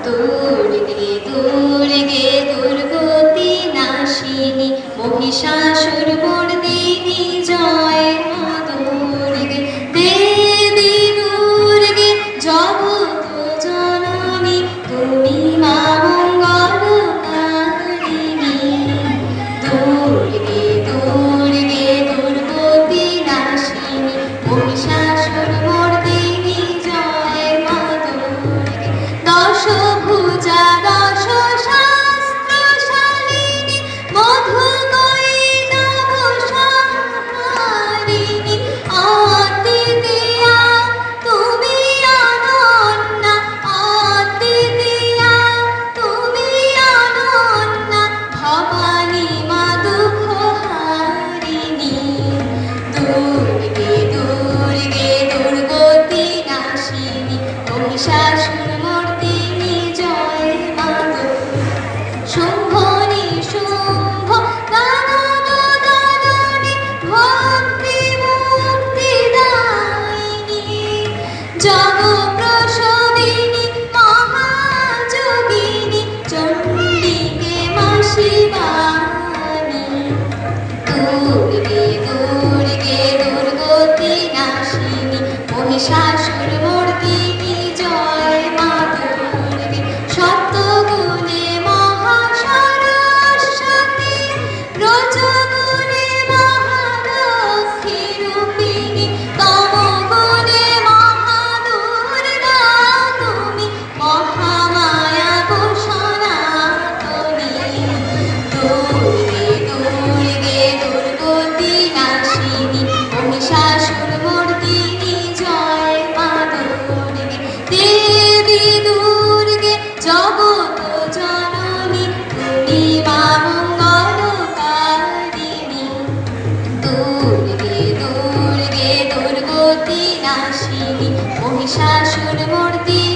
দুর্গে দুর্গে দুর্গতি নাশিনী মহিষাসুর মর্দিনী জয় মা দুর্গে দেবী দুর্গে জগৎ জননী তুমি মা মঙ্গলকারিণী দুর্গে দুর্গে দুর্গতি নাশিনী মহিষাসুর মর্দিনী জয় মা দুর্গে দশভুজা দশ শাস্ত্রশালিনী মধুকৈটভ সংহারিণী অদ্বিতীয়া তুমি অনন্যা অদ্বিতীয়া তুমি অনন্যা ভবানী মা দুঃখহারিণী দুর্গে দুর্গে দুর্গতি নাশিনী মহিষাসুর মর্দিনী জয় মা দুর্গে শুম্ভ নিশুম্ভ দানব দলনে ভক্তি মুক্তিদায়িনী জগপ্রসবিনী মহাযোগিনী চণ্ডিকে মা শিবানী দুর্গে দুর্গে দুর্গতি নাশিনী মহিষাসুর মর্দিনী জয় মা দুর্গে সপ্তগুণে মহাসরস্বতী রজগুণে মহালক্ষ্মী রূপিণী তমগুণে মহাদুর্গা তুমি মহামায়া সনাতনী দুর্গে দুর্গে দুর্গতি নাশিনী মহিষাসুর মর্দিনী জয় মা দুর্গে দেবী দুর্গে জগৎ জননী তুমি মা মঙ্গলকারিণী দুর্গে দুর্গে দুর্গতি নাশিনী মহিষাসুর মর্দিনী